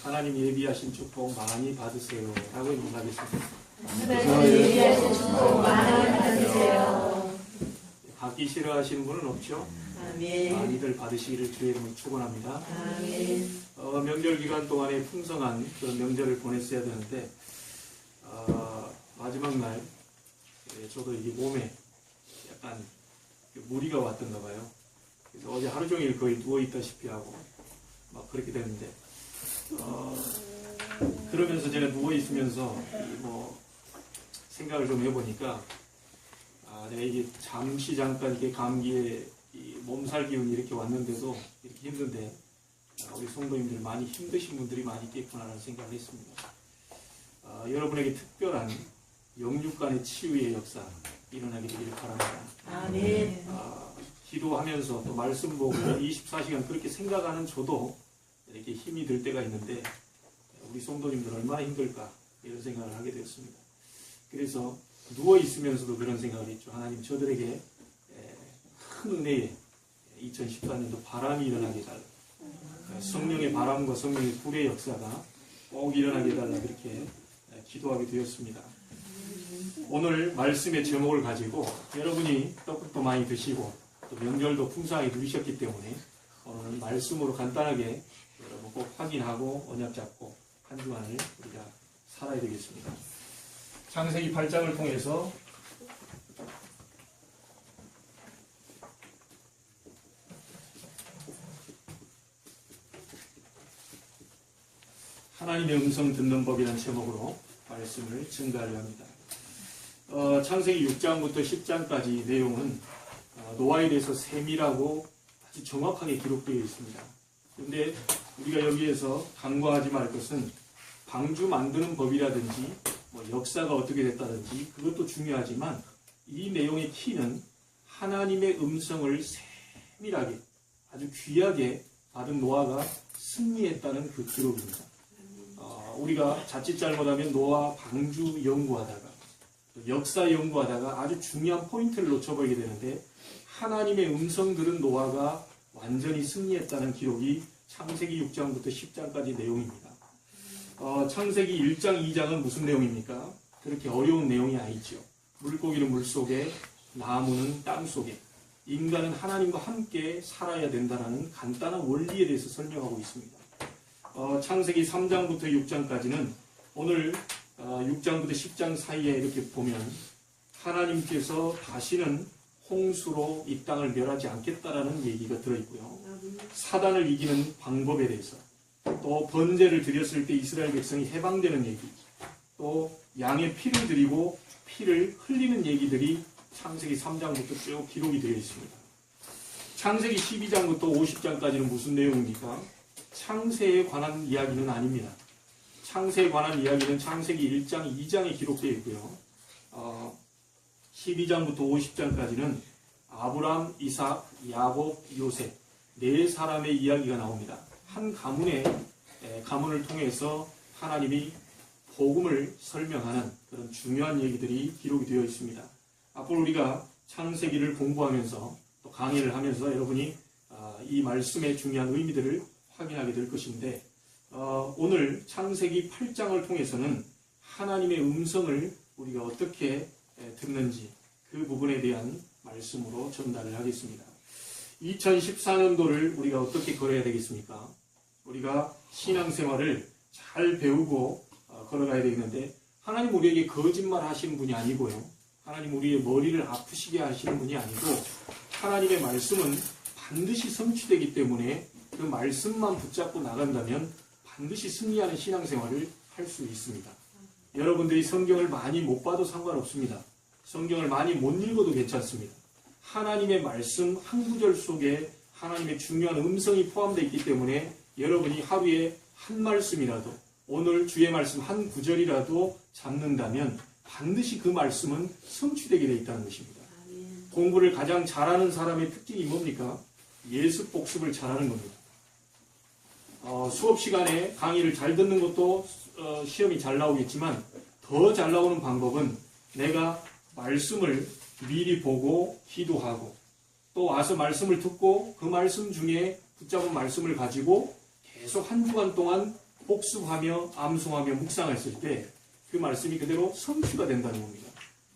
하나님 예비하신 축복 많이 받으세요 라고 인사하겠습니다. 하나님 예비하신 축복 많이 받으세요. 받기 싫어하시는 분은 없죠? 아멘. 많이들 받으시기를 주의 이름으로 축원합니다. 아멘. 명절 기간 동안에 풍성한 그런 명절을 보냈어야 되는데 마지막 날 저도 이게 몸에 약간 무리가 왔던가 봐요. 그래서 어제 하루 종일 거의 누워 있다시피 하고 막 그렇게 됐는데 그러면서 제가 누워 있으면서 뭐 생각을 좀 해보니까 내가 이게 잠시 잠깐 이렇게 감기에 이 몸살 기운이 이렇게 왔는데도 이렇게 힘든데 우리 성도님들 많이 힘드신 분들이 많이 있겠구나라는 생각을 했습니다. 여러분에게 특별한 영육간의 치유의 역사 일어나게 되기를 바랍니다. 아멘. 기도하면서 또 말씀 보고 24시간 그렇게 생각하는 저도 이렇게 힘이 들 때가 있는데 우리 성도님들 얼마나 힘들까 이런 생각을 하게 되었습니다. 그래서 누워 있으면서도 그런 생각을 했죠. 하나님 저들에게 큰 은혜에 2014년도 바람이 일어나게 해달라. 성령의 바람과 성령의 불의 역사가 꼭 일어나게 해달라 그렇게 기도하게 되었습니다. 오늘 말씀의 제목을 가지고 여러분이 떡국도 많이 드시고 또 명절도 풍성하게 누리셨기 때문에 오늘은 말씀으로 간단하게 여러분 꼭 확인하고 언약 잡고 한 주간을 우리가 살아야 되겠습니다. 창세기 8장을 통해서 하나님의 음성 듣는 법이라는 제목으로 말씀을 증가하려 합니다. 창세기 6장부터 10장까지 내용은 노아에 대해서 세밀하고 아주 정확하게 기록되어 있습니다. 그런데 우리가 여기에서 간과하지 말 것은 방주 만드는 법이라든지 뭐 역사가 어떻게 됐다든지 그것도 중요하지만 이 내용의 키는 하나님의 음성을 세밀하게 아주 귀하게 받은 노아가 승리했다는 그 기록입니다. 우리가 자칫 잘못하면 노아 방주 연구하다가 역사 연구하다가 아주 중요한 포인트를 놓쳐버리게 되는데 하나님의 음성 들은 노아가 완전히 승리했다는 기록이 창세기 6장부터 10장까지 내용입니다. 창세기 1장, 2장은 무슨 내용입니까? 그렇게 어려운 내용이 아니죠. 물고기는 물속에, 나무는 땅속에, 인간은 하나님과 함께 살아야 된다는 간단한 원리에 대해서 설명하고 있습니다. 창세기 3장부터 6장까지는 오늘 6장부터 10장 사이에 이렇게 보면 하나님께서 다시는 홍수로 이 땅을 멸하지 않겠다라는 얘기가 들어있고요. 사단을 이기는 방법에 대해서 또 번제를 드렸을 때 이스라엘 백성이 해방되는 얘기 또 양의 피를 드리고 피를 흘리는 얘기들이 창세기 3장부터 쭉 기록이 되어 있습니다. 창세기 12장부터 50장까지는 무슨 내용입니까? 창세에 관한 이야기는 아닙니다. 창세에 관한 이야기는 창세기 1장, 2장에 기록되어 있고요. 12장부터 50장까지는 아브람, 이삭, 야곱, 요셉 네 사람의 이야기가 나옵니다. 한 가문을 통해서 하나님이 복음을 설명하는 그런 중요한 얘기들이 기록이 되어 있습니다. 앞으로 우리가 창세기를 공부하면서 또 강의를 하면서 여러분이 이 말씀의 중요한 의미들을 확인하게 될 것인데 오늘 창세기 8장을 통해서는 하나님의 음성을 우리가 어떻게 듣는지 그 부분에 대한 말씀으로 전달을 하겠습니다. 2014년도를 우리가 어떻게 걸어야 되겠습니까? 우리가 신앙생활을 잘 배우고 걸어가야 되겠는데 하나님 우리에게 거짓말 하시는 분이 아니고요. 하나님 우리의 머리를 아프시게 하시는 분이 아니고 하나님의 말씀은 반드시 성취되기 때문에 그 말씀만 붙잡고 나간다면 반드시 승리하는 신앙생활을 할 수 있습니다. 여러분들이 성경을 많이 못 봐도 상관없습니다. 성경을 많이 못 읽어도 괜찮습니다. 하나님의 말씀 한 구절 속에 하나님의 중요한 음성이 포함되어 있기 때문에 여러분이 하루에 한 말씀이라도 오늘 주의 말씀 한 구절이라도 잡는다면 반드시 그 말씀은 성취되게 되어 있다는 것입니다. 공부를 가장 잘하는 사람의 특징이 뭡니까? 예습 복습을 잘하는 겁니다. 수업 시간에 강의를 잘 듣는 것도 시험이 잘 나오겠지만 더 잘 나오는 방법은 내가 말씀을 미리 보고 기도하고 또 와서 말씀을 듣고 그 말씀 중에 붙잡은 말씀을 가지고 계속 한 주간 동안 복습하며 암송하며 묵상했을 때 그 말씀이 그대로 성취가 된다는 겁니다.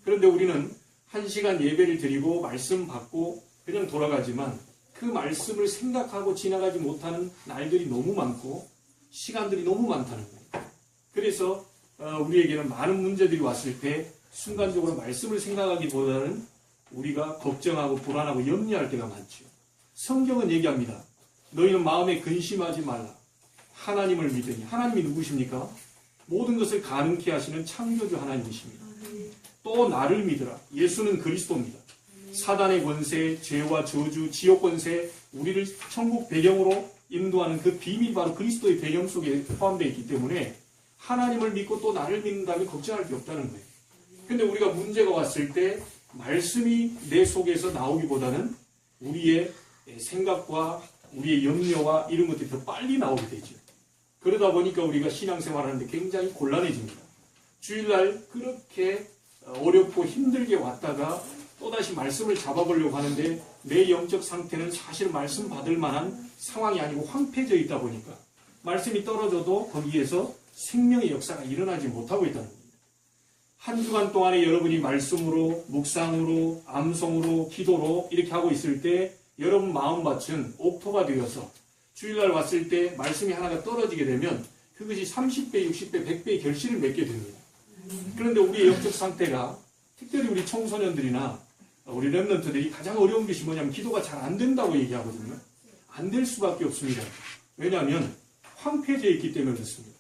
그런데 우리는 1시간 예배를 드리고 말씀 받고 그냥 돌아가지만 그 말씀을 생각하고 지나가지 못하는 날들이 너무 많고 시간들이 너무 많다는 거예요. 그래서 우리에게는 많은 문제들이 왔을 때 순간적으로 말씀을 생각하기보다는 우리가 걱정하고 불안하고 염려할 때가 많죠. 성경은 얘기합니다. 너희는 마음에 근심하지 말라. 하나님을 믿으니. 하나님이 누구십니까? 모든 것을 가능케 하시는 창조주 하나님이십니다. 또 나를 믿으라. 예수는 그리스도입니다. 사단의 권세, 죄와 저주, 지옥 권세, 우리를 천국 배경으로 인도하는 그 비밀이 바로 그리스도의 배경 속에 포함되어 있기 때문에 하나님을 믿고 또 나를 믿는다면 걱정할 게 없다는 거예요. 근데 우리가 문제가 왔을 때 말씀이 내 속에서 나오기보다는 우리의 생각과 우리의 염려와 이런 것들이 더 빨리 나오게 되죠. 그러다 보니까 우리가 신앙생활하는데 굉장히 곤란해집니다. 주일날 그렇게 어렵고 힘들게 왔다가 또다시 말씀을 잡아보려고 하는데 내 영적 상태는 사실 말씀 받을 만한 상황이 아니고 황폐해져 있다 보니까 말씀이 떨어져도 거기에서 생명의 역사가 일어나지 못하고 있다는 겁니다. 한 주간 동안에 여러분이 말씀으로, 묵상으로, 암송으로, 기도로 이렇게 하고 있을 때 여러분 마음밭은 옥토가 되어서 주일날 왔을 때 말씀이 하나가 떨어지게 되면 그것이 30배, 60배, 100배의 결실을 맺게 됩니다. 그런데 우리의 영적 상태가 특별히 우리 청소년들이나 우리 렘넌트들이 가장 어려운 것이 뭐냐면 기도가 잘 안 된다고 얘기하거든요. 안 될 수밖에 없습니다. 왜냐하면 황폐해져 있기 때문에 그렇습니다.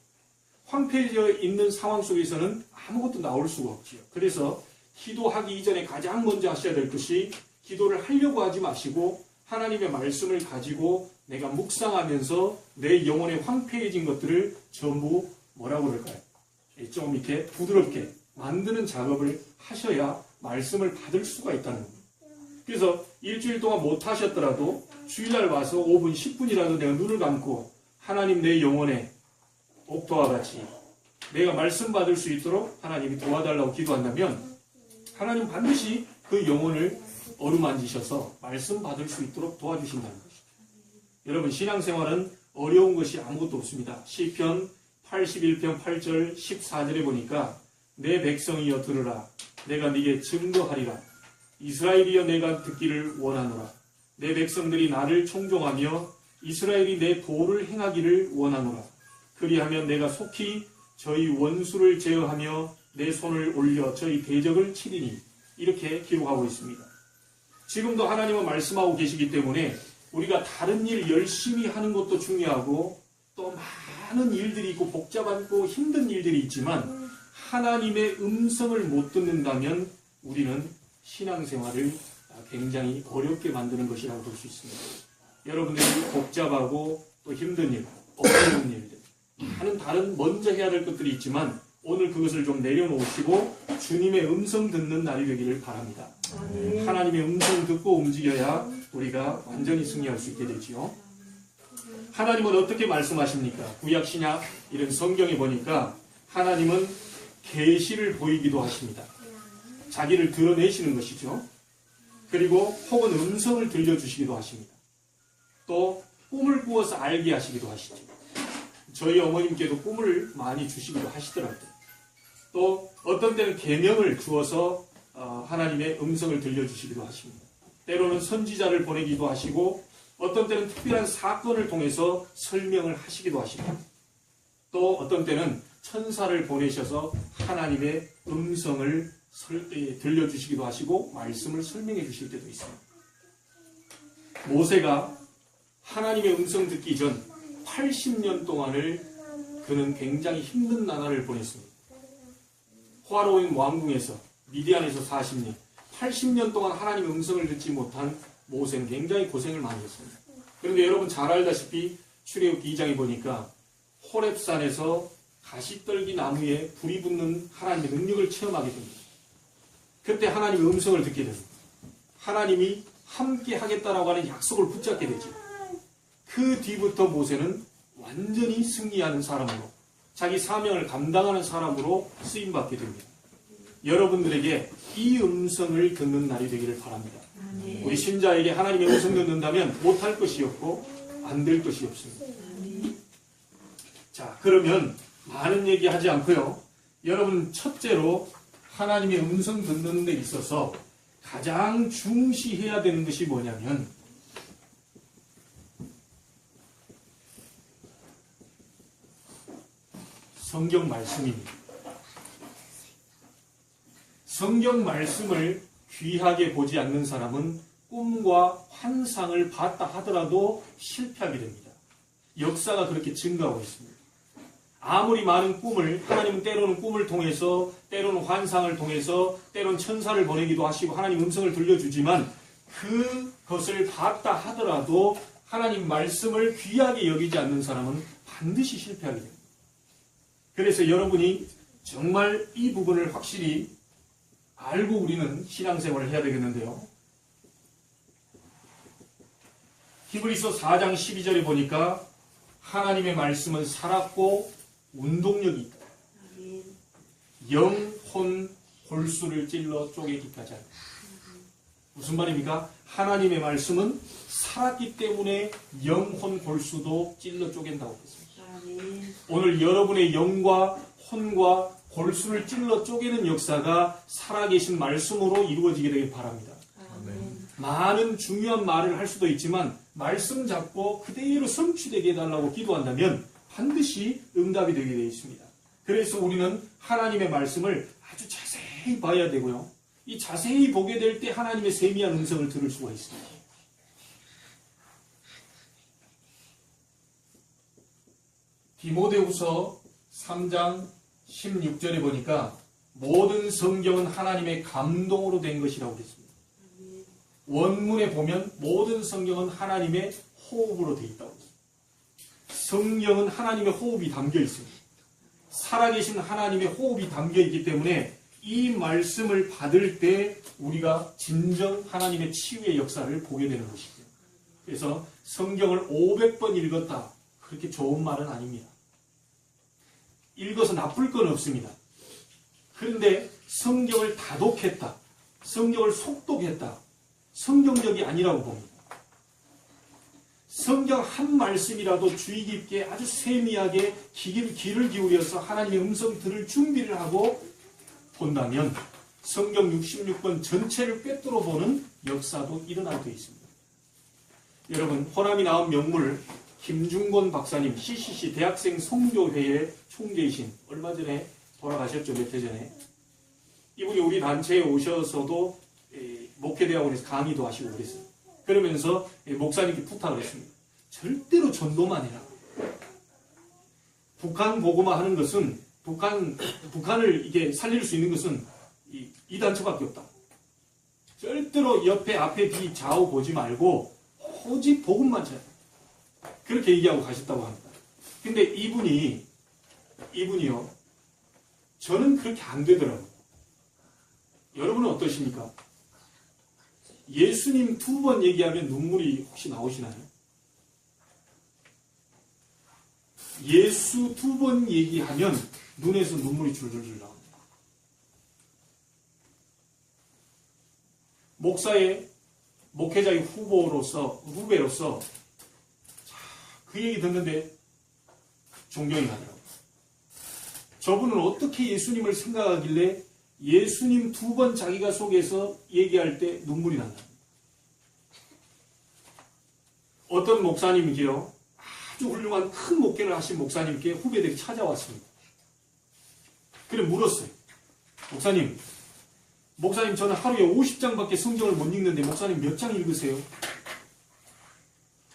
황폐해져 있는 상황 속에서는 아무것도 나올 수가 없지요. 그래서 기도하기 이전에 가장 먼저 하셔야 될 것이 기도를 하려고 하지 마시고 하나님의 말씀을 가지고 내가 묵상하면서 내 영혼에 황폐해진 것들을 전부 뭐라고 그럴까요? 좀 이렇게 부드럽게 만드는 작업을 하셔야 말씀을 받을 수가 있다는 겁니다. 그래서 일주일 동안 못 하셨더라도 주일날 와서 5분, 10분이라도 내가 눈을 감고 하나님 내 영혼에 옥토와 같이 내가 말씀 받을 수 있도록 하나님이 도와달라고 기도한다면 하나님 반드시 그 영혼을 어루만지셔서 말씀 받을 수 있도록 도와주신다는 것이죠. 여러분 신앙생활은 어려운 것이 아무것도 없습니다. 시편 81편 8절 14절에 보니까 내 백성이여 들으라. 내가 네게 증거하리라. 이스라엘이여 내가 듣기를 원하노라. 내 백성들이 나를 청종하며 이스라엘이 내 도를 행하기를 원하노라. 그리하면 내가 속히 저희 원수를 제어하며 내 손을 올려 저희 대적을 치리니. 이렇게 기록하고 있습니다. 지금도 하나님은 말씀하고 계시기 때문에 우리가 다른 일 열심히 하는 것도 중요하고 또 많은 일들이 있고 복잡하고 힘든 일들이 있지만 하나님의 음성을 못 듣는다면 우리는 신앙생활을 굉장히 어렵게 만드는 것이라고 볼 수 있습니다. 여러분들이 복잡하고 또 힘든 일, 어려운 일들 하는 다른 먼저 해야 될 것들이 있지만 오늘 그것을 좀 내려놓으시고 주님의 음성 듣는 날이 되기를 바랍니다. 하나님의 음성 듣고 움직여야 우리가 완전히 승리할 수 있게 되지요. 하나님은 어떻게 말씀하십니까? 구약 신약 이런 성경에 보니까 하나님은 계시를 보이기도 하십니다. 자기를 드러내시는 것이죠. 그리고 혹은 음성을 들려주시기도 하십니다. 또 꿈을 꾸어서 알게 하시기도 하시죠. 저희 어머님께도 꿈을 많이 주시기도 하시더라고요. 또 어떤 때는 계명을 주어서 하나님의 음성을 들려주시기도 하십니다. 때로는 선지자를 보내기도 하시고 어떤 때는 특별한 사건을 통해서 설명을 하시기도 하십니다. 또 어떤 때는 천사를 보내셔서 하나님의 음성을 들려주시기도 하시고 말씀을 설명해 주실 때도 있습니다. 모세가 하나님의 음성 듣기 전 80년 동안을 그는 굉장히 힘든 나날을 보냈습니다. 호화로운 왕궁에서 미디안에서 40년 80년 동안 하나님의 음성을 듣지 못한 모세는 굉장히 고생을 많이 했습니다. 그런데 여러분 잘 알다시피 출애굽기 2장에 보니까 호렙산에서 가시떨기 나무에 불이 붙는 하나님의 능력을 체험하게 됩니다. 그때 하나님의 음성을 듣게 됩니다. 하나님이 함께 하겠다라고 하는 약속을 붙잡게 되죠. 그 뒤부터 모세는 완전히 승리하는 사람으로 자기 사명을 감당하는 사람으로 쓰임받게 됩니다. 여러분들에게 이 음성을 듣는 날이 되기를 바랍니다. 우리 신자에게 하나님의 음성 듣는다면 못할 것이 없고 안 될 것이 없습니다. 자, 그러면 많은 얘기 하지 않고요. 여러분, 첫째로 하나님의 음성 듣는 데 있어서 가장 중시해야 되는 것이 뭐냐면 성경 말씀입니다. 성경 말씀을 귀하게 보지 않는 사람은 꿈과 환상을 봤다 하더라도 실패하게 됩니다. 역사가 그렇게 증가하고 있습니다. 아무리 많은 꿈을, 하나님은 때로는 꿈을 통해서, 때로는 환상을 통해서, 때로는 천사를 보내기도 하시고 하나님 음성을 들려주지만 그것을 봤다 하더라도 하나님 말씀을 귀하게 여기지 않는 사람은 반드시 실패하게 됩니다. 그래서 여러분이 정말 이 부분을 확실히 알고 우리는 신앙생활을 해야 되겠는데요. 히브리서 4장 12절에 보니까 하나님의 말씀은 살았고 운동력이 있다. 영혼 골수를 찔러 쪼개기까지 한다. 무슨 말입니까? 하나님의 말씀은 살았기 때문에 영혼 골수도 찔러 쪼갠다고 했습니다. 오늘 여러분의 영과 혼과 골수를 찔러 쪼개는 역사가 살아계신 말씀으로 이루어지게 되길 바랍니다. 많은 중요한 말을 할 수도 있지만 말씀 잡고 그대로 성취되게 해달라고 기도한다면 반드시 응답이 되게 되어 있습니다. 그래서 우리는 하나님의 말씀을 아주 자세히 봐야 되고요. 이 자세히 보게 될 때 하나님의 세미한 음성을 들을 수가 있습니다. 디모데후서 3장 16절에 보니까 모든 성경은 하나님의 감동으로 된 것이라고 했습니다. 원문에 보면 모든 성경은 하나님의 호흡으로 되어 있다고 했습니다. 성경은 하나님의 호흡이 담겨 있습니다. 살아계신 하나님의 호흡이 담겨 있기 때문에 이 말씀을 받을 때 우리가 진정 하나님의 치유의 역사를 보게 되는 것이죠. 그래서 성경을 500번 읽었다. 그렇게 좋은 말은 아닙니다. 읽어서 나쁠 건 없습니다. 그런데 성경을 다독했다. 성경을 속독했다. 성경적이 아니라고 봅니다. 성경 한 말씀이라도 주의 깊게 아주 세미하게 귀를 기울여서 하나님의 음성 들을 준비를 하고 본다면 성경 66권 전체를 꿰뚫어 보는 역사도 일어날 수 있습니다. 여러분, 호남이 나온 명물 김중곤 박사님, CCC 대학생 선교회의 총재이신, 얼마 전에 돌아가셨죠, 몇 해 전에. 이분이 우리 단체에 오셔서도 목회대학원에서 강의도 하시고 그랬어요. 그러면서 목사님께 부탁을 했습니다. 절대로 전도만 해라. 북한 보고만 하는 것은, 북한을 이게 살릴 수 있는 것은 이 단체밖에 없다. 절대로 옆에, 앞에, 뒤, 좌우 보지 말고 오직 복음만 쳐야 돼. 그렇게 얘기하고 가셨다고 합니다. 근데 이분이요, 저는 그렇게 안 되더라고요. 여러분은 어떠십니까? 예수님 2번 얘기하면 눈물이 혹시 나오시나요? 예수 2번 얘기하면 눈에서 눈물이 줄줄줄 나옵니다. 목회자의 후배로서 그 얘기 듣는데 존경이 가더라고요. 저분은 어떻게 예수님을 생각하길래 예수님 2번 자기가 속에서 얘기할 때 눈물이 난다. 어떤 목사님이요, 아주 훌륭한 큰 목회를 하신 목사님께 후배들이 찾아왔습니다. 그래 물었어요. 목사님 저는 하루에 50장밖에 성경을 못 읽는데 목사님 몇 장 읽으세요?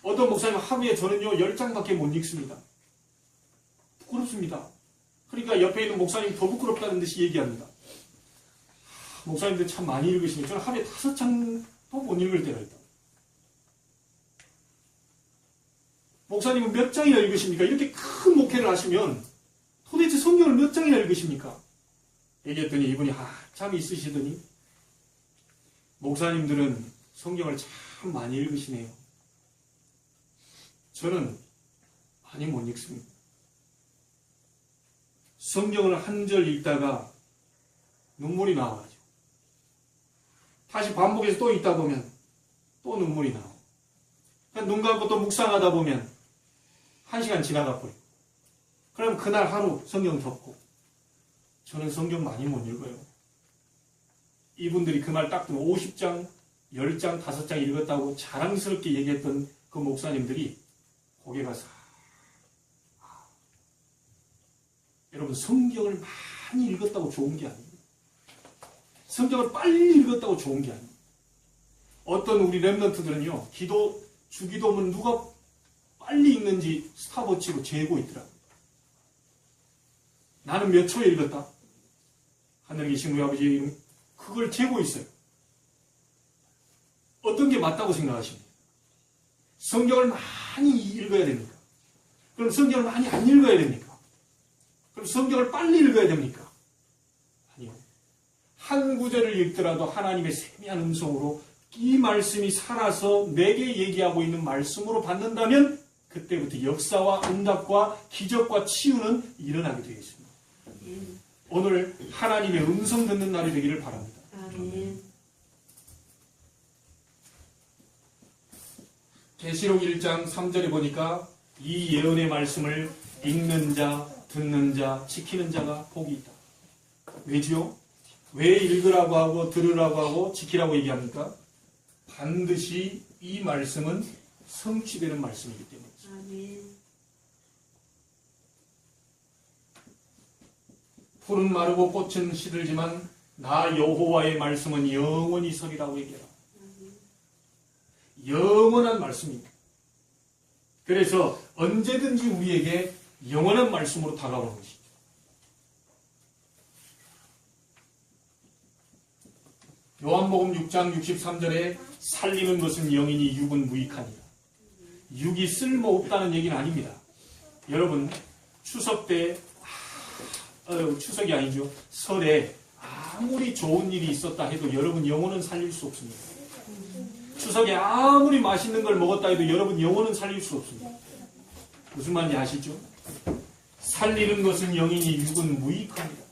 어떤 목사님은 하루에 저는요 10장밖에 못 읽습니다. 부끄럽습니다. 그러니까 옆에 있는 목사님 더 부끄럽다는 듯이 얘기합니다. 목사님들 참 많이 읽으시니 저는 하루에 5장도 못 읽을 때가 있다. 목사님은 몇 장이나 읽으십니까? 이렇게 큰 목회를 하시면 도대체 성경을 몇 장이나 읽으십니까? 얘기했더니 이분이 참 있으시더니 목사님들은 성경을 참 많이 읽으시네요. 저는 많이 못 읽습니다. 성경을 한 절 읽다가 눈물이 나와가지고 다시 반복해서 또 읽다 보면 또 눈물이 나오고 눈 감고 또 묵상하다 보면 1시간 지나가 버리고 그럼 그날 하루 성경 덮고. 저는 성경 많이 못 읽어요. 이분들이 그 말 딱 듣고 50장, 10장, 5장 읽었다고 자랑스럽게 얘기했던 그 목사님들이 거기에 가서 여러분 성경을 많이 읽었다고 좋은 게 아니에요. 성경을 빨리 읽었다고 좋은 게 아니에요. 어떤 우리 랩런트들은요, 주기도문 누가 빨리 읽는지 스탑워치로 재고 있더라고요. 나는 몇 초에 읽었다. 하늘에 계신 우리 아버지, 그걸 재고 있어요. 어떤 게 맞다고 생각하십니까? 성경을 많이 읽어야 됩니까? 그럼 성경을 많이 안 읽어야 됩니까? 그럼 성경을 빨리 읽어야 됩니까? 아니요. 한 구절을 읽더라도 하나님의 세미한 음성으로 이 말씀이 살아서 내게 얘기하고 있는 말씀으로 받는다면 그때부터 역사와 응답과 기적과 치유는 일어나게 되어 있습니다. 오늘 하나님의 음성 듣는 날이 되기를 바랍니다. 아멘. 계시록 1장 3절에 보니까 이 예언의 말씀을 읽는 자, 듣는 자, 지키는 자가 복이 있다. 왜지요? 왜 읽으라고 하고 들으라고 하고 지키라고 얘기합니까? 반드시 이 말씀은 성취되는 말씀이기 때문이죠. 아멘. 풀은 마르고 꽃은 시들지만 나 여호와의 말씀은 영원히 서리라고 얘기해라. 영원한 말씀입니다. 그래서 언제든지 우리에게 영원한 말씀으로 다가오는 것이죠. 요한복음 6장 63절에 살리는 것은 영이니 육은 무익하니라. 육이 쓸모없다는 얘기는 아닙니다. 여러분 추석 때 추석이 아니죠. 설에 아무리 좋은 일이 있었다 해도 여러분 영혼은 살릴 수 없습니다. 추석에 아무리 맛있는 걸 먹었다 해도 여러분 영혼은 살릴 수 없습니다. 무슨 말인지 아시죠? 살리는 것은 영이니 육은 무익합니다.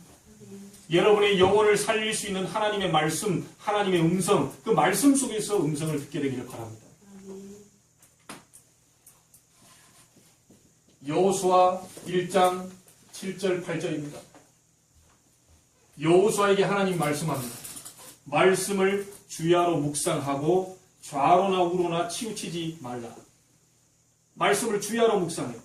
여러분의 영혼을 살릴 수 있는 하나님의 말씀, 하나님의 음성, 그 말씀 속에서 음성을 듣게 되기를 바랍니다. 여호수아 1장 7절 8절입니다. 여호수아에게 하나님 말씀합니다. 말씀을 주야로 묵상하고 좌로나 우로나 치우치지 말라. 말씀을 주야로 묵상해요.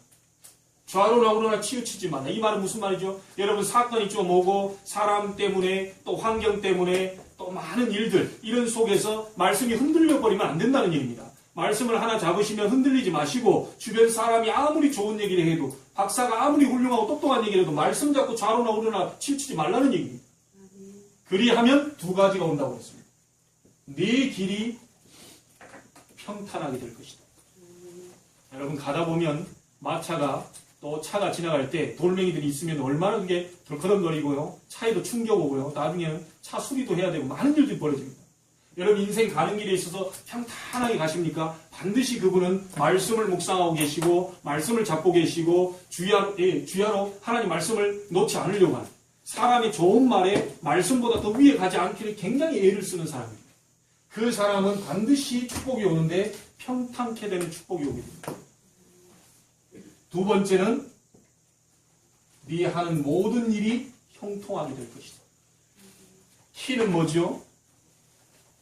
좌로나 우로나 치우치지 말라. 이 말은 무슨 말이죠? 여러분 사건이 좀 오고 사람 때문에 또 환경 때문에 또 많은 일들 이런 속에서 말씀이 흔들려 버리면 안 된다는 얘기입니다. 말씀을 하나 잡으시면 흔들리지 마시고 주변 사람이 아무리 좋은 얘기를 해도 박사가 아무리 훌륭하고 똑똑한 얘기를 해도 말씀 잡고 좌로나 우로나 치우치지 말라는 얘기입니다. 그리하면 두 가지가 온다고 했습니다. 네 길이 평탄하게 될 것이다. 여러분 가다 보면 마차가 또 차가 지나갈 때 돌멩이들이 있으면 얼마나 그게 덜커덕거리고요. 차에도 충격 오고요. 나중에는 차 수리도 해야 되고 많은 일들이 벌어집니다. 여러분 인생 가는 길에 있어서 평탄하게 가십니까? 반드시 그분은 말씀을 묵상하고 계시고 말씀을 잡고 계시고 주야로 하나님 말씀을 놓지 않으려고 하는 사람의 좋은 말에 말씀보다 더 위에 가지 않기를 굉장히 애를 쓰는 사람입니다. 그 사람은 반드시 축복이 오는데 평탄케 되는 축복이 오게 됩니다. 두 번째는 네 하는 모든 일이 형통하게 될 것이다. 키는 뭐죠?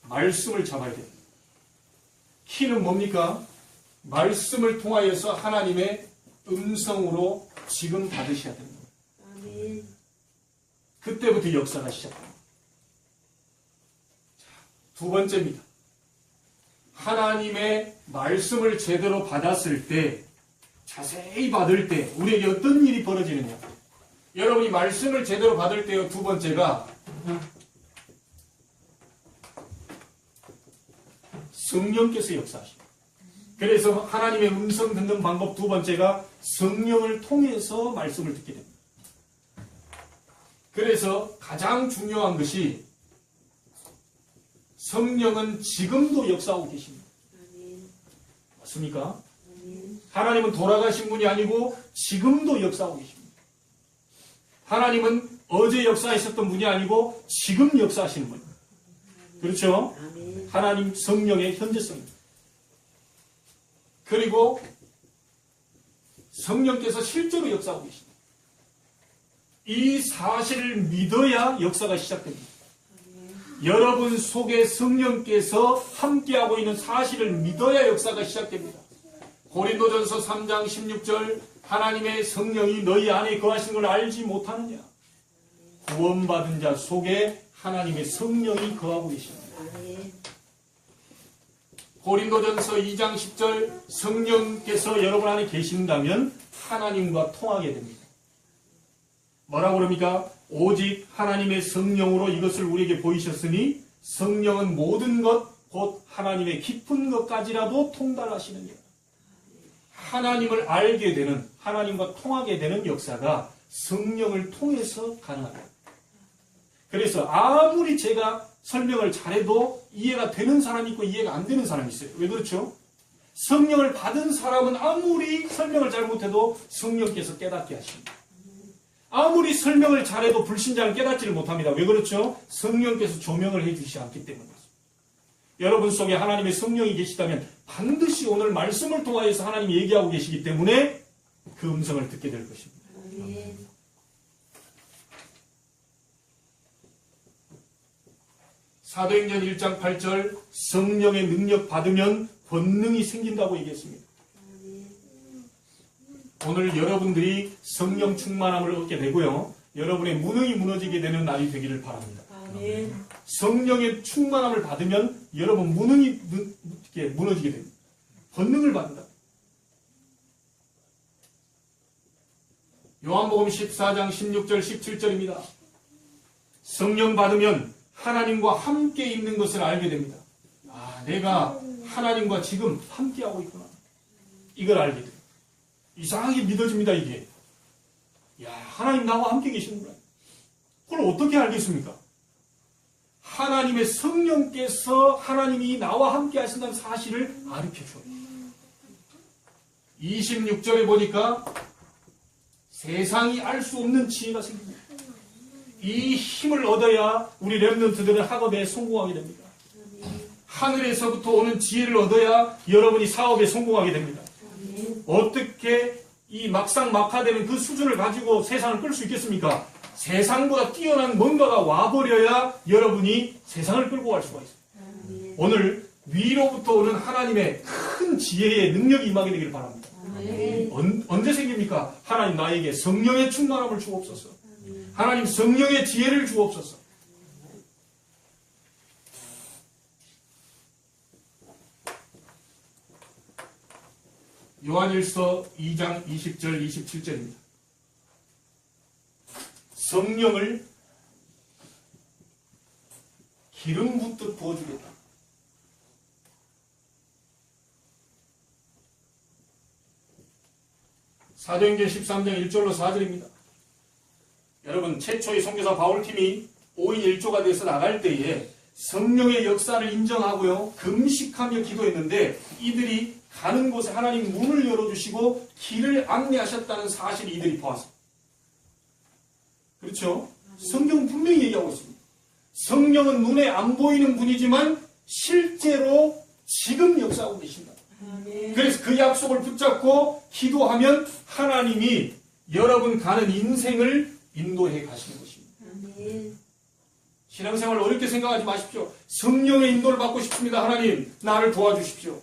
말씀을 잡아야 됩니다. 키는 뭡니까? 말씀을 통하여서 하나님의 음성으로 지금 받으셔야 됩니다. 아멘. 그때부터 역사가 시작합니다. 두 번째입니다. 하나님의 말씀을 제대로 받았을 때, 자세히 받을 때 우리에게 어떤 일이 벌어지느냐. 여러분이 말씀을 제대로 받을 때요. 두 번째가 성령께서 역사하십니다. 그래서 하나님의 음성 듣는 방법 두 번째가 성령을 통해서 말씀을 듣게 됩니다. 그래서 가장 중요한 것이 성령은 지금도 역사하고 계십니다. 맞습니까? 하나님은 돌아가신 분이 아니고 지금도 역사하고 계십니다. 하나님은 어제 역사하셨던 분이 아니고 지금 역사하시는 분입니다. 그렇죠? 하나님 성령의 현재성입니다. 그리고 성령께서 실제로 역사하고 계십니다. 이 사실을 믿어야 역사가 시작됩니다. 여러분 속에 성령께서 함께하고 있는 사실을 믿어야 역사가 시작됩니다. 고린도전서 3장 16절 하나님의 성령이 너희 안에 거하시는 걸 알지 못하느냐. 구원받은 자 속에 하나님의 성령이 거하고 계십니다. 고린도전서 2장 10절 성령께서 여러분 안에 계신다면 하나님과 통하게 됩니다. 뭐라고 그럽니까? 오직 하나님의 성령으로 이것을 우리에게 보이셨으니 성령은 모든 것 곧 하나님의 깊은 것까지라도 통달하시느니라. 하나님을 알게 되는, 하나님과 통하게 되는 역사가 성령을 통해서 가능합니다. 그래서 아무리 제가 설명을 잘해도 이해가 되는 사람이 있고 이해가 안 되는 사람이 있어요. 왜 그렇죠? 성령을 받은 사람은 아무리 설명을 잘못해도 성령께서 깨닫게 하십니다. 아무리 설명을 잘해도 불신자는 깨닫지를 못합니다. 왜 그렇죠? 성령께서 조명을 해주시지 않기 때문이죠. 여러분 속에 하나님의 성령이 계시다면 반드시 오늘 말씀을 통하여서 하나님이 얘기하고 계시기 때문에 그 음성을 듣게 될 것입니다. 사도행전 1장 8절 성령의 능력 받으면 권능이 생긴다고 얘기했습니다. 오늘 여러분들이 성령 충만함을 얻게 되고요. 여러분의 무능이 무너지게 되는 날이 되기를 바랍니다. 성령의 충만함을 받으면 여러분 무능이 무너지게 됩니다. 권능을 받는다. 요한복음 14장 16절 17절입니다. 성령 받으면 하나님과 함께 있는 것을 알게 됩니다. 아, 내가 하나님과 지금 함께하고 있구나. 이걸 알게 돼요. 이상하게 믿어집니다, 이게. 야, 하나님 나와 함께 계시는구나. 그걸 어떻게 알겠습니까? 하나님의 성령께서 하나님이 나와 함께 하신다는 사실을 가르쳐줘요. 26절에 보니까 세상이 알 수 없는 지혜가 생깁니다. 이 힘을 얻어야 우리 렘넌트들은 학업에 성공하게 됩니다. 하늘에서부터 오는 지혜를 얻어야 여러분이 사업에 성공하게 됩니다. 어떻게 이 막상막하되는 그 수준을 가지고 세상을 끌 수 있겠습니까? 세상보다 뛰어난 뭔가가 와버려야 여러분이 세상을 끌고 갈 수가 있어요. 오늘 위로부터 오는 하나님의 큰 지혜의 능력이 임하게 되기를 바랍니다. 언제 생깁니까? 하나님 나에게 성령의 충만함을 주옵소서. 하나님 성령의 지혜를 주옵소서. 요한일서 2장 20절 27절입니다. 성령을 기름 붓듯 부어주겠다. 사도행전 13장 1절로 4절입니다. 여러분 최초의 선교사 바울팀이 5인 1조가 돼서 나갈 때에 성령의 역사를 인정하고요. 금식하며 기도했는데 이들이 가는 곳에 하나님 문을 열어주시고 길을 안내하셨다는 사실을 이들이 보았습니다. 그렇죠? 성경은 분명히 얘기하고 있습니다. 성령은 눈에 안 보이는 분이지만 실제로 지금 역사하고 계신다. 그래서 그 약속을 붙잡고 기도하면 하나님이 여러분 가는 인생을 인도해 가시는 것입니다. 신앙생활을 어렵게 생각하지 마십시오. 성령의 인도를 받고 싶습니다. 하나님 나를 도와주십시오.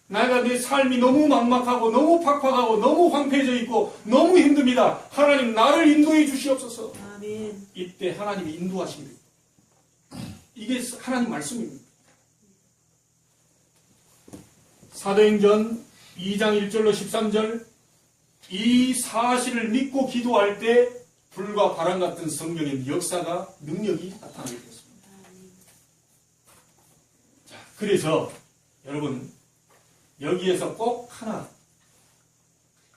내가 내 삶이 너무 막막하고 너무 팍팍하고 너무 황폐해져 있고 너무 힘듭니다. 하나님 나를 인도해 주시옵소서. 아멘. 이때 하나님이 인도하십니다. 이게 하나님 말씀입니다. 사도행전 2장 1절로 13절 이 사실을 믿고 기도할 때 불과 바람 같은 성령의 역사가 능력이 나타나게 되었습니다. 자, 그래서 여러분 여기에서 꼭 하나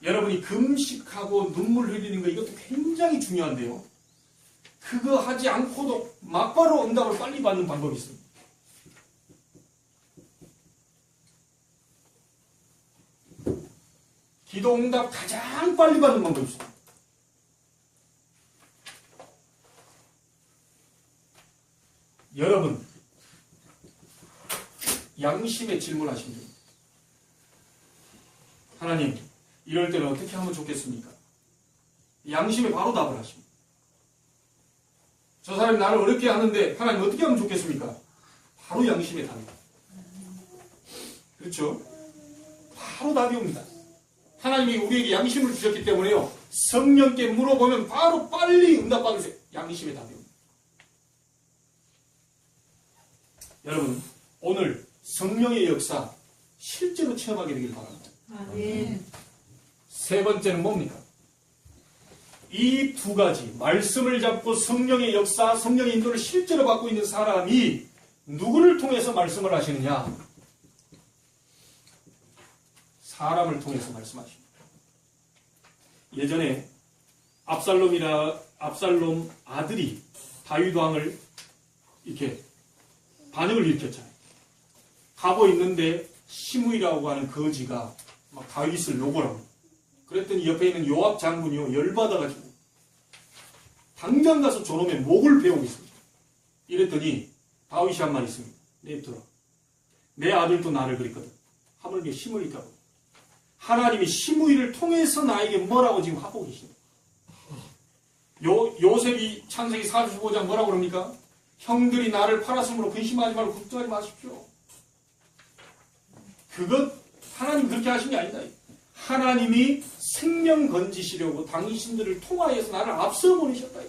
여러분이 금식하고 눈물 흘리는 거 이것도 굉장히 중요한데요. 그거 하지 않고도 막바로 응답을 빨리 받는 방법이 있습니다. 기도 응답 가장 빨리 받는 방법이 있습니다. 여러분 양심에 질문하시면 됩니다. 하나님 이럴 때는 어떻게 하면 좋겠습니까? 양심에 바로 답을 하십니다. 저 사람이 나를 어렵게 하는데 하나님 어떻게 하면 좋겠습니까? 바로 양심의 답입니다. 그렇죠? 바로 답이 옵니다. 하나님이 우리에게 양심을 주셨기 때문에요. 성령께 물어보면 바로 빨리 응답받을 수 있어요. 양심의 답이 옵니다. 여러분, 오늘 성령의 역사 실제로 체험하게 되길 바랍니다. 아멘. 세 번째는 뭡니까? 이 두 가지, 말씀을 잡고 성령의 역사, 성령의 인도를 실제로 받고 있는 사람이 누구를 통해서 말씀을 하시느냐? 사람을 통해서 말씀하십니다. 예전에 압살롬 아들이 다윗 왕을 이렇게 반역을 일으켰잖아요. 가고 있는데 시므이라고 하는 거지가 막 다윗을 욕을 합니다. 그랬더니 옆에 있는 요압 장군이요 열받아가지고 당장 가서 저놈의 목을 베어오겠습니다. 이랬더니 다윗이 한 말 있습니다. 내들어. 내 아들도 나를 그랬거든. 하물며 시므이라고. 하나님이 시므이를 통해서 나에게 뭐라고 지금 하고 계십니다. 요셉이 창세기 45장 뭐라고 그럽니까? 형들이 나를 팔았으므로 근심하지 말고 걱정하지 마십시오. 그것 하나님 그렇게 하신 게 아니다. 하나님이 생명 건지시려고 당신들을 통하여서 나를 앞서 보내셨다.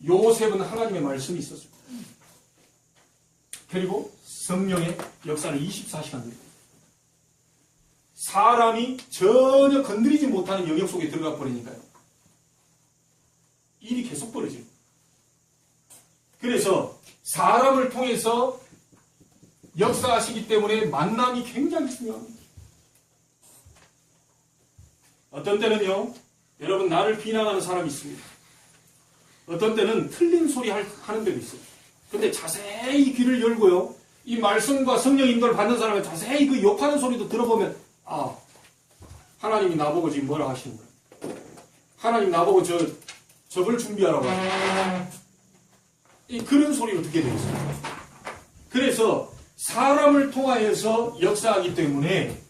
요셉은 하나님의 말씀이 있었습니다. 그리고 성령의 역사는 24시간 됩니다. 사람이 전혀 건드리지 못하는 영역 속에 들어가 버리니까요. 일이 계속 벌어집니다. 그래서 사람을 통해서 역사하시기 때문에 만남이 굉장히 중요합니다. 어떤 때는요, 여러분 나를 비난하는 사람이 있습니다. 어떤 때는 틀린 소리 하는 데도 있어요. 근데 자세히 귀를 열고요, 이 말씀과 성령 인도를 받는 사람은 자세히 그 욕하는 소리도 들어보면, 아, 하나님이 나보고 지금 뭐라 하시는 거야. 하나님 나보고 저걸 준비하라고. 그런 소리로 듣게 되어 있어요. 그래서 사람을 통하여서 역사하기 때문에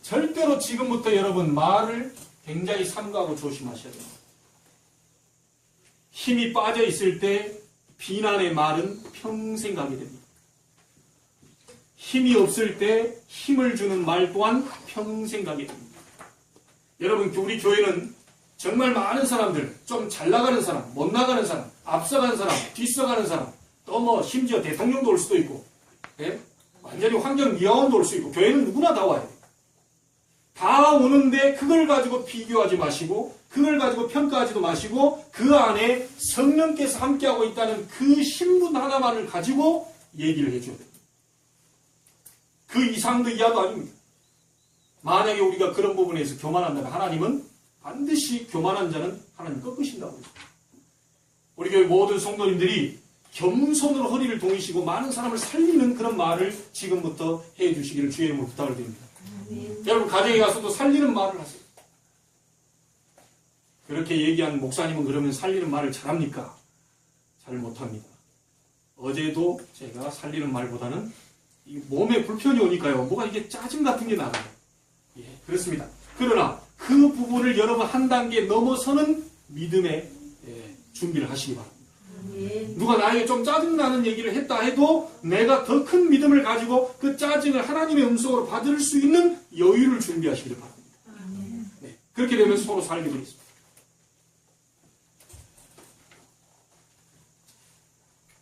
절대로 지금부터 여러분 말을 굉장히 삼가하고 조심하셔야 됩니다. 힘이 빠져 있을 때 비난의 말은 평생 가게 됩니다. 힘이 없을 때 힘을 주는 말 또한 평생 가게 됩니다. 여러분, 우리 교회는 정말 많은 사람들, 좀 잘 나가는 사람, 못 나가는 사람, 앞서가는 사람, 뒤서가는 사람, 또 뭐 심지어 대통령도 올 수도 있고, 예? 완전히 환경미화원도 올 수 있고, 교회는 누구나 다 와요. 다 오는데 그걸 가지고 비교하지 마시고, 그걸 가지고 평가하지도 마시고, 그 안에 성령께서 함께하고 있다는 그 신분 하나만을 가지고 얘기를 해줘야 됩니다. 그 이상도 이하도 아닙니다. 만약에 우리가 그런 부분에서 교만한다면 하나님은 반드시 교만한 자는 하나님 꺾으신다고 했습니다. 우리 교회 모든 성도님들이 겸손으로 허리를 동이시고 많은 사람을 살리는 그런 말을 지금부터 해주시기를 주의 이름으로 부탁을 드립니다. 여러분 가정에 가서도 살리는 말을 하세요. 그렇게 얘기한 목사님은 그러면 살리는 말을 잘합니까? 잘 못합니다. 어제도 제가 살리는 말보다는 이 몸에 불편이 오니까요. 뭐가 이게 짜증 같은 게 나가요. 예, 그렇습니다. 그러나 그 부분을 여러분 한 단계 넘어서는 믿음의 준비를 하시기 바랍니다. 누가 나에게 좀 짜증나는 얘기를 했다 해도 내가 더 큰 믿음을 가지고 그 짜증을 하나님의 음성으로 받을 수 있는 여유를 준비하시기를 바랍니다. 네, 그렇게 되면 서로 살리고 있습니다.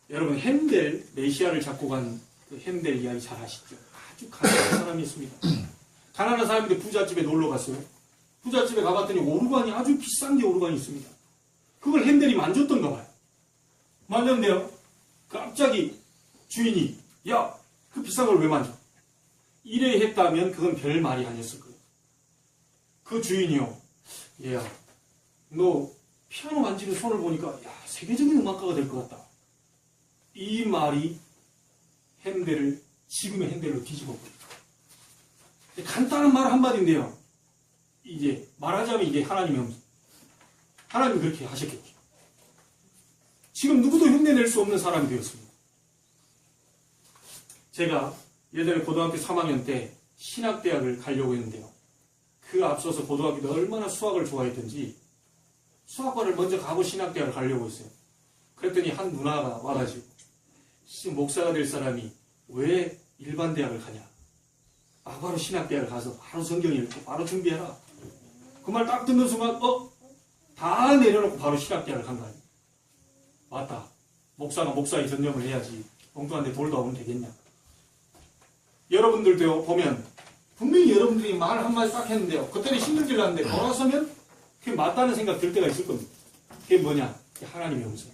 여러분 핸델, 메시아를 잡고 간 그 핸델 이야기 잘 아시죠? 아주 가난한 사람이 있습니다. 가난한 사람인데 부잣집에 놀러 갔어요. 부잣집에 가봤더니 오르간이 아주 비싼 게 오르간이 있습니다. 그걸 핸델이 만졌던가 봐요. 만졌는데요, 갑자기 주인이 야, 그 비싼 걸 왜 만져? 이래 했다면 그건 별 말이 아니었을 거예요. 그 주인이요, 얘야, 너 피아노 만지는 손을 보니까 야, 세계적인 음악가가 될 것 같다. 이 말이 핸델을 지금의 핸델로 뒤집어 버립니다. 간단한 말 한마디인데요, 이제 말하자면 이게 하나님의 음성. 하나님이 그렇게 하셨겠죠. 지금 누구도 흉내낼 수 없는 사람이 되었습니다. 제가 예전에 고등학교 3학년 때 신학대학을 가려고 했는데요. 그 앞서서 고등학교 때 얼마나 수학을 좋아했던지 수학과를 먼저 가고 신학대학을 가려고 했어요. 그랬더니 한 누나가 와가지고 목사가 될 사람이 왜 일반 대학을 가냐? 바로 신학대학을 가서 바로 성경 읽고 바로 준비해라. 그 말 딱 듣는 순간 다 내려놓고 바로 신학대학을 간 거 아니에요. 맞다. 목사가 목사에 전념을 해야지 엉뚱한데 돌다 오면 되겠냐. 여러분들도 보면 분명히 여러분들이 말 한마디 딱 했는데요. 그때는 신경질 나는데 돌아서면 그게 맞다는 생각 들 때가 있을 겁니다. 그게 뭐냐? 그게 하나님의 음성.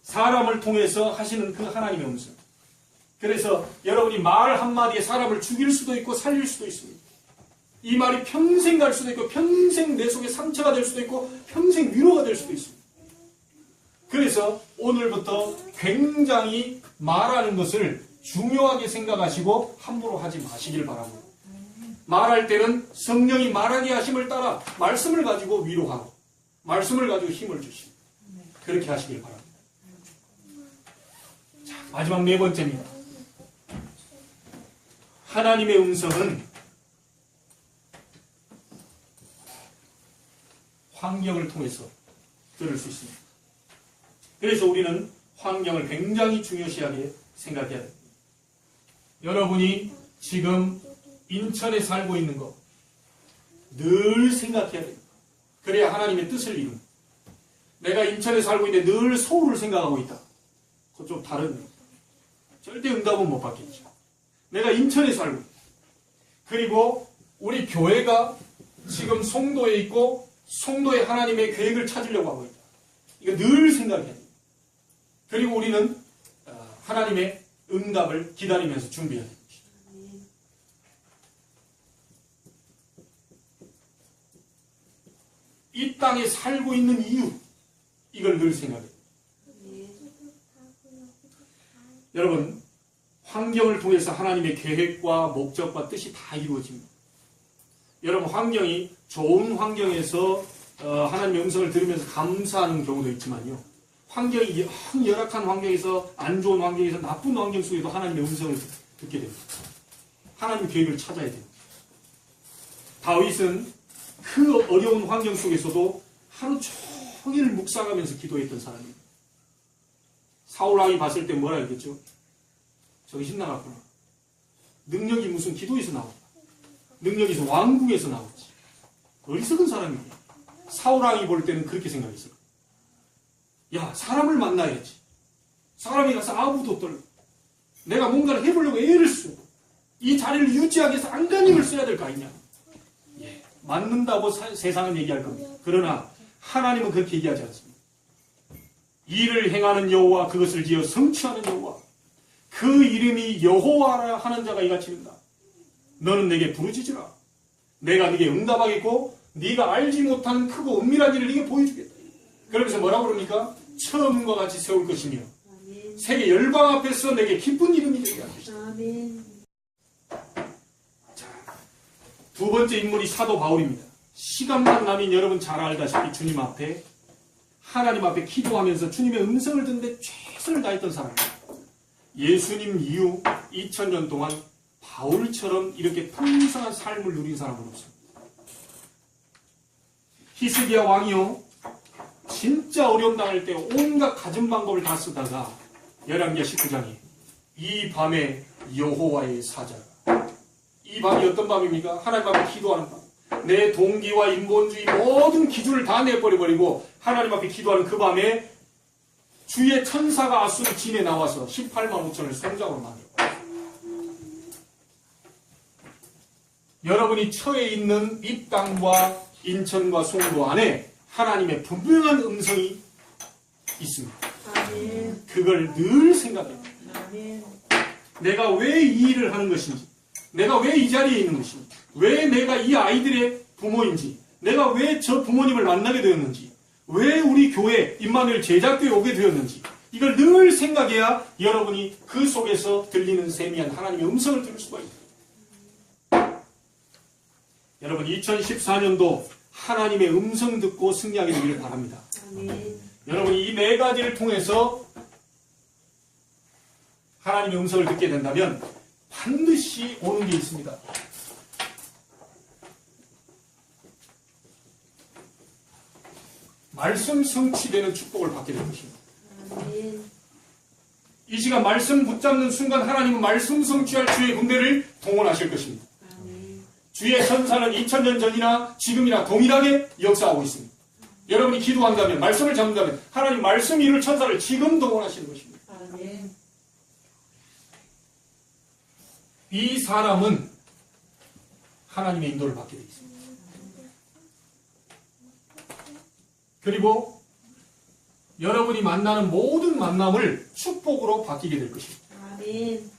사람을 통해서 하시는 그 하나님의 음성. 그래서 여러분이 말 한마디에 사람을 죽일 수도 있고 살릴 수도 있습니다. 이 말이 평생 갈 수도 있고 평생 내 속에 상처가 될 수도 있고 평생 위로가 될 수도 있습니다. 그래서 오늘부터 굉장히 말하는 것을 중요하게 생각하시고 함부로 하지 마시길 바랍니다. 말할 때는 성령이 말하게 하심을 따라 말씀을 가지고 위로하고 말씀을 가지고 힘을 주시고 그렇게 하시길 바랍니다. 자, 마지막 네 번째입니다. 하나님의 음성은 환경을 통해서 들을 수 있습니다. 그래서 우리는 환경을 굉장히 중요시하게 생각해야 됩니다. 여러분이 지금 인천에 살고 있는 거 늘 생각해야 됩니다. 그래야 하나님의 뜻을 이룹니다. 내가 인천에 살고 있는데 늘 서울을 생각하고 있다. 그건 좀 다릅니다. 절대 응답은 못 받겠죠. 내가 인천에 살고 있다. 그리고 우리 교회가 지금 송도에 있고 송도에 하나님의 계획을 찾으려고 하고 있다. 이거 늘 생각해야 됩니다. 그리고 우리는 하나님의 응답을 기다리면서 준비해야 됩니다. 이 땅에 살고 있는 이유, 이걸 늘 생각해야 됩니다. 여러분, 환경을 통해서 하나님의 계획과 목적과 뜻이 다 이루어집니다. 여러분, 환경이 좋은 환경에서 하나님의 음성을 들으면서 감사하는 경우도 있지만요. 환경이 영 열악한 환경에서 안 좋은 환경에서 나쁜 환경 속에도 하나님의 음성을 듣게 됩니다. 하나님의 계획을 찾아야 됩니다. 다윗은 그 어려운 환경 속에서도 하루 종일 묵상하면서 기도했던 사람입니다. 사울 왕이 봤을 때 뭐라 했겠죠? 정신 나갔구나. 능력이 무슨 기도에서 나왔다. 능력에서 왕궁에서 나왔지. 어리석은 사람이에요. 사울 왕이 볼 때는 그렇게 생각했어요. 야, 사람을 만나야지. 사람이 가서 아무도 떨고 내가 뭔가를 해보려고 애를 쓰고 이 자리를 유지하기 위해서 안간힘을 써야 될 거 아니냐. 예, 맞는다고 세상은 얘기할 겁니다. 그러나 하나님은 그렇게 얘기하지 않습니다. 일을 행하는 여호와 그것을 지어 성취하는 여호와 그 이름이 여호와라 하는 자가 이같이 이른다. 너는 내게 부르짖으라. 내가 네게 응답하겠고 네가 알지 못하는 크고 은밀한 일을 네게 보여주겠다. 그러면서 뭐라고 그럽니까? 처음과 같이 세울 것이며 세계 열방 앞에서 내게 기쁜 이름이 되게 할 것이다. 자, 두 번째 인물이 사도 바울입니다. 시간만 나면 여러분 잘 알다시피 주님 앞에 하나님 앞에 기도하면서 주님의 음성을 듣는데 최선을 다했던 사람입니다. 예수님 이후 2000년 동안 바울처럼 이렇게 풍성한 삶을 누린 사람은 없습니다. 히스기야 왕이요 진짜 어려움 당할 때 온갖 갖은 방법을 다 쓰다가 열왕기하 19장에 이 밤에 여호와의 사자가 이 밤이 어떤 밤입니까? 하나님 앞에 기도하는 밤. 내 동기와 인본주의 모든 기준을 다 내버려버리고 하나님 앞에 기도하는 그 밤에 주의 천사가 아수르 진에 나와서 18만 5천을 성장으로 만들었어요. 여러분이 처해 있는 이 땅과 인천과 송도 안에 하나님의 분명한 음성이 있습니다. 아멘. 그걸 늘 생각해요. 아멘. 내가 왜 이 일을 하는 것인지, 내가 왜 이 자리에 있는 것인지, 왜 내가 이 아이들의 부모인지, 내가 왜 저 부모님을 만나게 되었는지, 왜 우리 교회 임마누엘 제작교에 오게 되었는지 이걸 늘 생각해야 여러분이 그 속에서 들리는 세미한 하나님의 음성을 들을 수가 있습니다. 여러분 2014년도 하나님의 음성 듣고 승리하게 되기를 바랍니다. 아멘. 여러분이 이 네 가지를 통해서 하나님의 음성을 듣게 된다면 반드시 오는 게 있습니다. 말씀 성취되는 축복을 받게 될 것입니다. 아멘. 이 시간 말씀 붙잡는 순간 하나님은 말씀 성취할 주의 군대를 동원하실 것입니다. 아멘. 주의 천사는 2000년 전이나 지금이나 동일하게 역사하고 있습니다. 여러분이 기도한다면, 말씀을 잡는다면 하나님 말씀 이룰 천사를 지금 동원하시는 것입니다. 아멘. 이 사람은 하나님의 인도를 받게 되어 있습니다. 그리고 여러분이 만나는 모든 만남을 축복으로 바뀌게 될 것입니다. 아멘.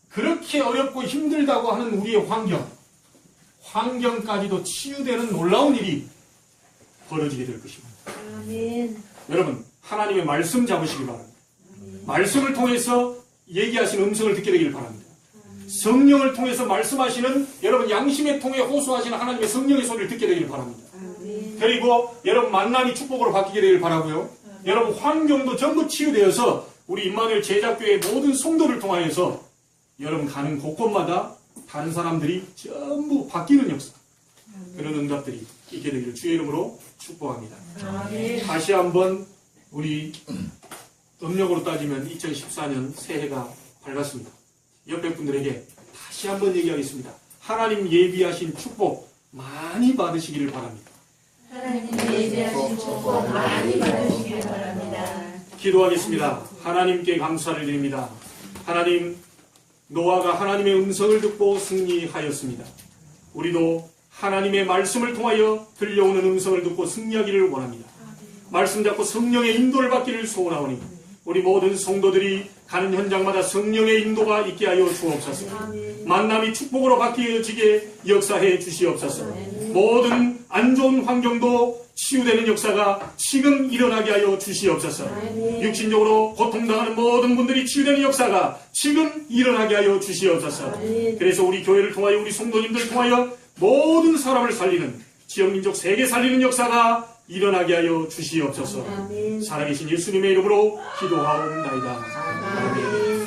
그렇게 어렵고 힘들다고 하는 우리의 환경까지도 치유되는 놀라운 일이 벌어지게 될 것입니다. 아멘. 여러분, 하나님의 말씀 잡으시기 바랍니다. 아멘. 말씀을 통해서 얘기하시는 음성을 듣게 되길 바랍니다. 성령을 통해서 말씀하시는, 여러분 양심의 통해 호소하시는 하나님의 성령의 소리를 듣게 되길 바랍니다. 아멘. 그리고 여러분 만남이 축복으로 바뀌게 되길 바라고요. 여러분 환경도 전부 치유되어서 우리 임마누엘 제자교회의 모든 성도를 통하여서 여러분 가는 곳곳마다 다른 사람들이 전부 바뀌는 역사, 그런 응답들이 있게 되기를 주의 이름으로 축복합니다. 아멘. 다시 한번 우리 음력으로 따지면 2014년 새해가 밝았습니다. 옆에 분들에게 다시 한번 얘기하겠습니다. 하나님 예비하신 축복 많이 받으시기를 바랍니다. 하나님 예배하신 축복 많이 받으시길 바랍니다. 기도하겠습니다. 하나님께 감사를 드립니다. 하나님, 노아가 하나님의 음성을 듣고 승리하였습니다. 우리도 하나님의 말씀을 통하여 들려오는 음성을 듣고 승리하기를 원합니다. 말씀 잡고 성령의 인도를 받기를 소원하오니 우리 모든 성도들이 가는 현장마다 성령의 인도가 있게 하여 주옵소서. 아멘. 만남이 축복으로 바뀌어지게 역사해 주시옵소서. 모든 안 좋은 환경도 치유되는 역사가 지금 일어나게 하여 주시옵소서. 육신적으로 고통당하는 모든 분들이 치유되는 역사가 지금 일어나게 하여 주시옵소서. 그래서 우리 교회를 통하여 우리 성도님들을 통하여 모든 사람을 살리는, 지역민족 세계 살리는 역사가 일어나게 하여 주시옵소서. 아멘. 살아계신 예수님의 이름으로 기도하옵나이다. 아멘.